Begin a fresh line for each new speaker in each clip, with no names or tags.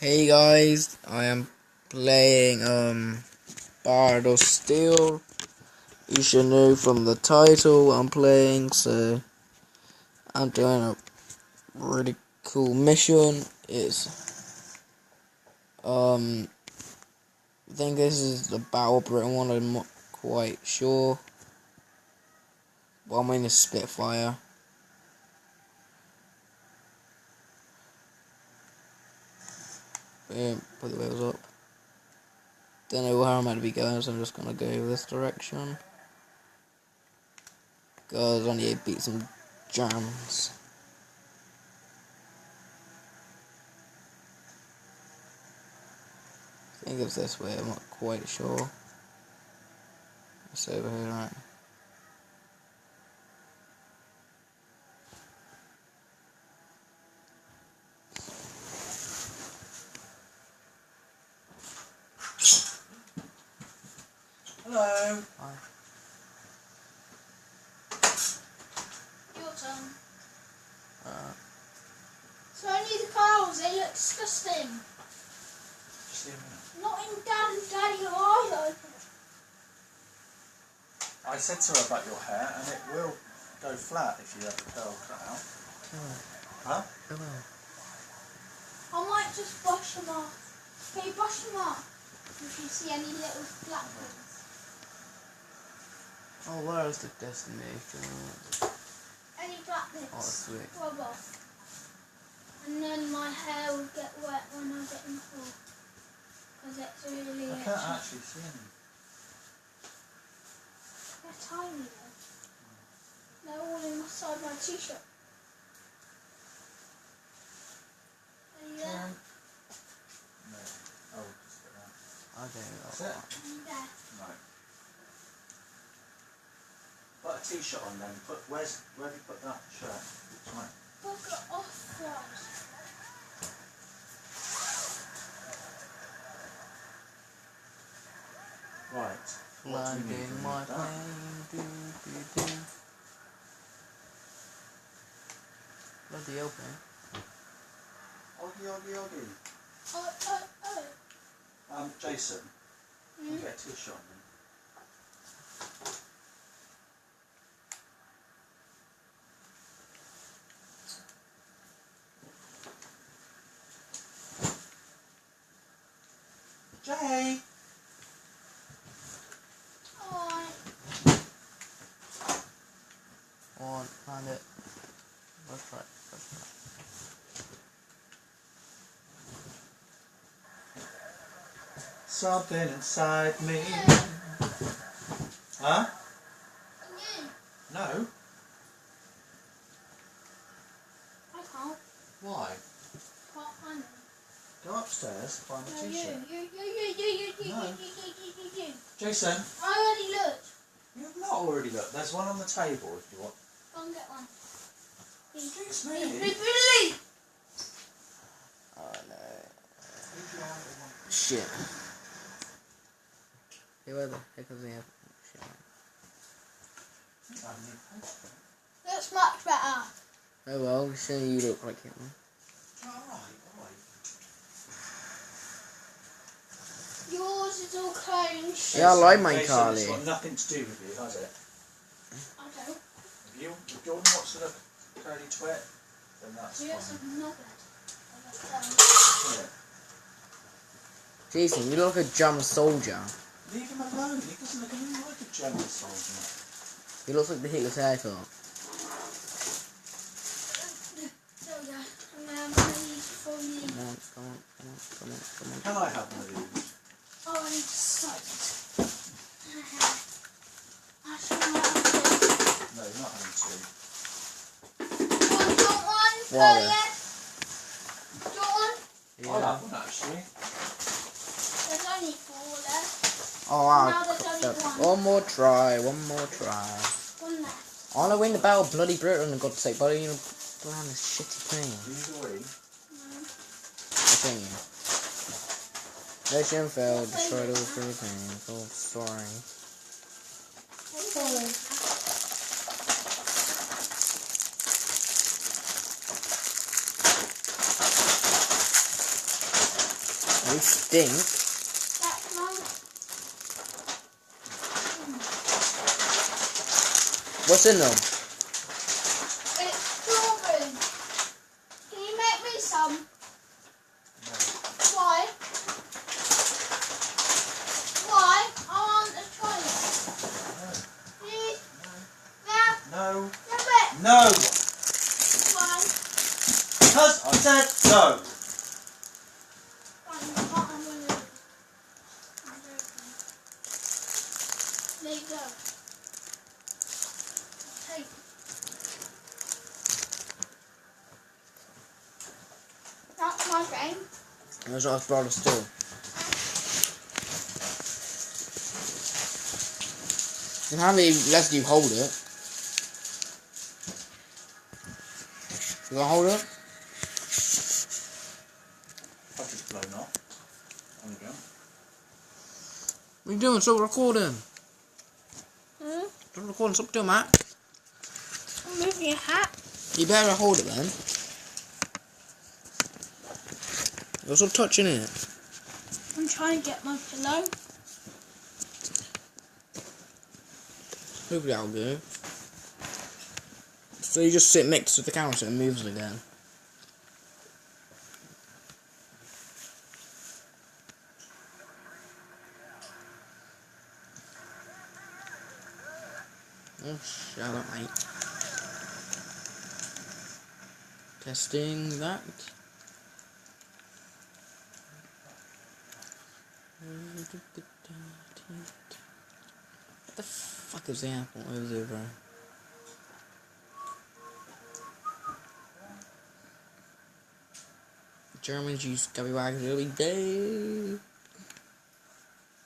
Hey guys, I am playing Bard of Steel. You should know from the title what I'm playing, so I'm doing a really cool mission. I think this is the Battle Britain one, I'm not quite sure. Well, I'm in a Spitfire. Boom, put the wheels up. Don't know where I'm meant to be going, so I'm just gonna go this direction. Cause I need to beat some jams. I think it's this way, I'm not quite sure. It's over here, right?
Hello.
Hi.
Your turn.
Uh,
So only the cows, they look disgusting.
Just leave me.
Not in Dad and Daddy either.
I said to her about your hair, and it will go flat if you have the curl cut out. Huh?
Hello.
I might just brush them off. Can you brush them off? If you see any little black ones.
Oh, where is the destination?
Any black
Oh,
bits,
sweet.
rub off. And then my hair will get wet when I get in the pool. Because it's really
I can't
itchy.
actually see any.
They're tiny though. They're all inside my t-shirt. Are you there?
No. Oh, just get that.
Okay,
That's it?
Are you there?
No. Put a t-shirt on then. Where have you put that shirt? Which one?
Fuck it off first.
Right. What do you need
landing
from
my
that?
plane, do. Bloody open.
Oggy, oggy, oggy.
Oh.
Jason,
Hmm?
you get a t-shirt on then. Jay!
Alright.
On, land it. That's right.
Something inside me. Huh?
You.
No?
I can't.
Why?
Can't find them.
Go upstairs, find the
No,
t-shirt.
you.
Jason,
I already looked.
you've not already looked. There's one on the table if you want.
Go and get one.
Excuse
Billy!
Oh no. Shit. Hey, where the heck is the air? Shit.
Looks much better.
Oh well, sure you look like him.
Alright.
Yours is all closed.
Yeah, I like my
Jason,
Carly.
it's got nothing to do with you, has it?
I don't.
If Jordan wants to look curly twit, then that's
Do you have
fine.
some nugget?
Yeah.
Jason, you look like a German soldier.
Leave him alone. He doesn't look anything like a German soldier.
He looks like the Hitler's haircut.
There we go. And then I'm going to use it for me.
Come on.
Can I have one of these?
Oh, I need to start it. Actually, I have to.
No, you're not having two.
Do you want one?
Why?
Yeah. Do you want one?
I'll have one actually.
There's only 4 left.
Oh wow.
Now there's only one.
One more try.
One left.
I want to win the battle of Bloody Britain, for God's sake, but I don't even plan this shitty thing.
Use a wing.
Continue. Nation failed, destroyed all Philippines. Oh, sorry. They stink.
That's mine.
What's in them?
It's strawberry. Can you make me some? Why? Why? I want to try it. Please? Yeah?
No.
No, but
No.
why?
Because I said no.
Fine, I'm gonna do it. I'm joking. There you go. Take. That's my game.
That's what I brought us to. And how many less do you hold it? You gonna hold it?
I've just blown off. On you go.
What are you doing? Stop recording.
Hmm?
Stop recording. Stop doing that.
I'm moving your hat.
You better hold it then. You're stop touching it.
I'm trying to get my pillow.
Hopefully that'll go. So you just sit next to the camera so it moves again. Oh, shut up, mate. Testing that. What the fuck is the apple over there, bro? Germans use gummy waggers every day.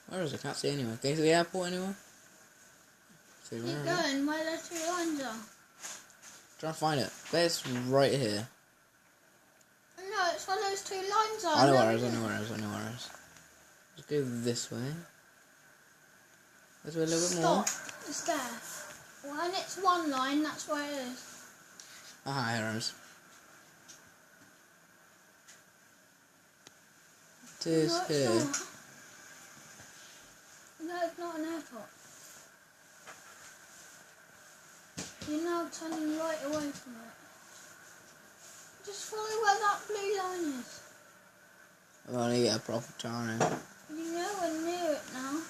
Where is it? Can't see anywhere. Can you see the apple anywhere? See
Keep
where?
going, where the two lines are.
Try to find it. It's right here.
No, it's where those two lines are.
I know
No,
where it is, I know where it is, I know where it is. Let's go this way. This way a little bit more.
Stop. It's there. When it's one line, that's where it is.
Aha, here it is. It is
No, it's
here.
not. No, it's not an airport. You're now turning right away from it. Just follow where that blue line is.
I'm gonna get a proper turn.
You know we're near it now.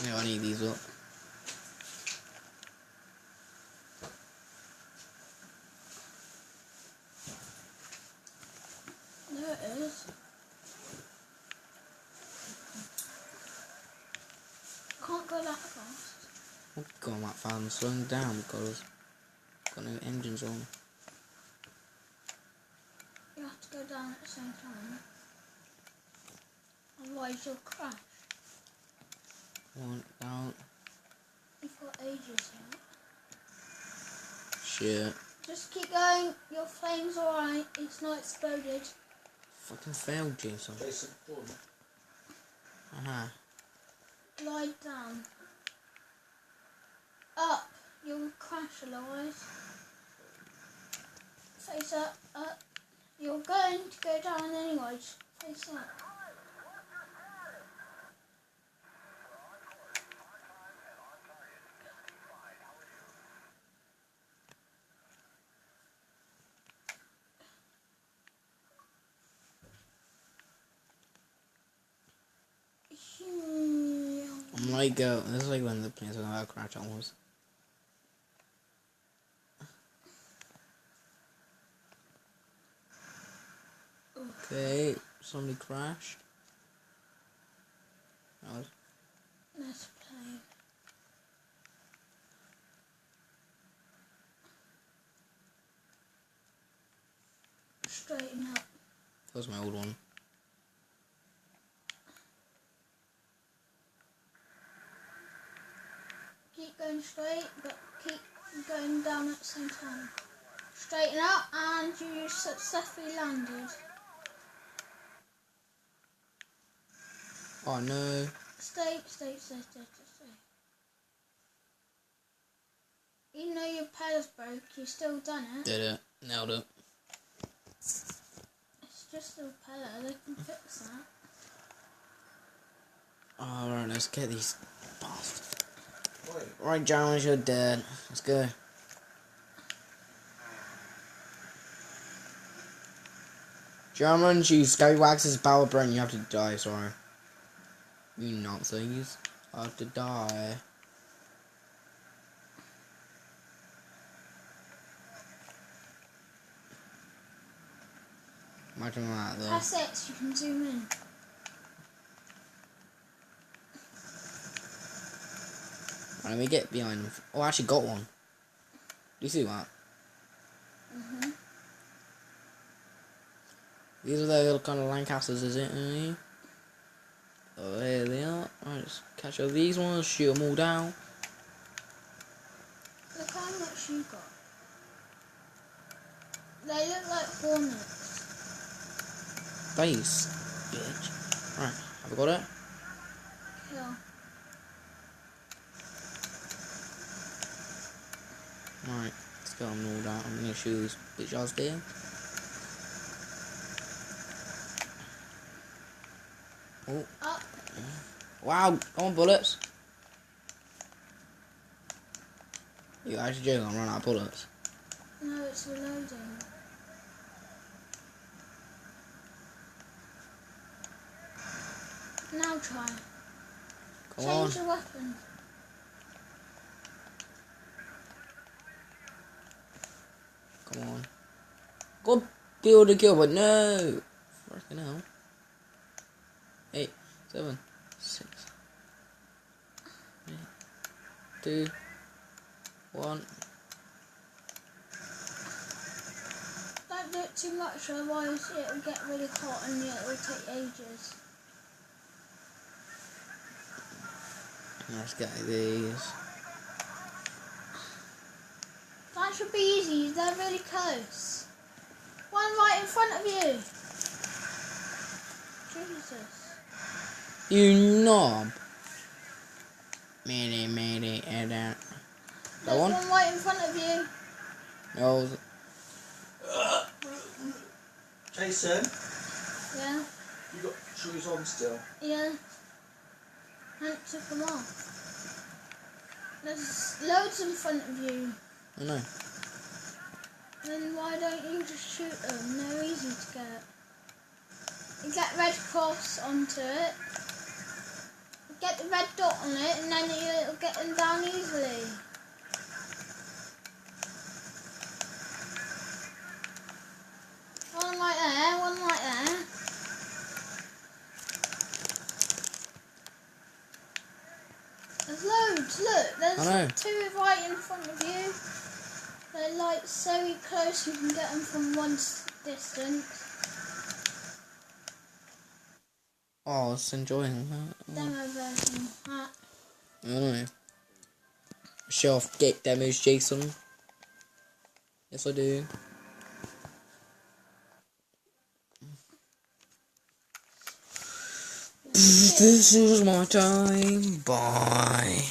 Yeah, I need these up.
There it is. Can't go that fast.
I'm going that fast and slowing down because I've got no engines on.
You have to go down at the same time. Otherwise you'll crash.
One out.
You've got ages yet.
Shit.
Just keep going. Your flame's alright. It's not exploded.
Fucking failed, Jason.
Jason Jordan.
Uh-huh.
Glide down. Up. You'll crash otherwise. Face up. Up. You're going to go down anyway. Just face up.
I'm like, this is like when the planes are gonna crash almost. Okay, somebody crashed. That was
Nice plane. Straighten up.
that was my old one.
Keep going straight, but keep going down at the same time. Straighten up, and you successfully landed.
Oh no.
Stay. Even though your pedals broke, you still done it.
Did it. Nailed it.
It's just still Pella, they can fix that.
Alright, let's get these bastards.
Wait.
Right, Jones, you're dead. Let's go. Germans use Scallywags' power brain. You have to die, sorry. You Nazis have to die. Imagine that though.
Press X, you can zoom in.
Right, let me get behind them. Oh, I actually got one. Do you see that? These are the little kind of Lancasters, is it? Oh, there they are. Right, let's catch up these ones, shoot them all down.
Look how much you got. They look like hornets.
Base, bitch. Right, have I got it?
Kill.
Right, let's get them all down. I'm gonna shoot these bitch ass there. Oh.
Up.
Wow, come on, bullets. You actually joking, I'm running out of bullets.
No, it's reloading. Now try.
Come on.
Change the weapon.
Come on. Go build a kill, but no. Fucking hell. 8, 7, 6, 8, 2, 1.
Don't do it too much, otherwise it'll get really hot and it'll take ages.
Let's get these.
That should be easy, they're really close. One right in front of you. Jesus.
You knob. Mayday, and that. That
There's
one?
one right in front of you.
No.
Jason,
Yeah,
you got shoes on still?
yeah. And took them off. There's loads in front of you.
I know.
Then why don't you just shoot them? They're easy to get. You get red cross onto it. Get the red dot on it and then you'll get them down easily. One right there, one right there. There's loads, look,
I know.
there's 2 right in front of you. They're like so close you can get them from one distance.
Oh, I was enjoying that.
Demo version.
I know. Show off get demos, Jason. Yes, I do. This is my time. Bye.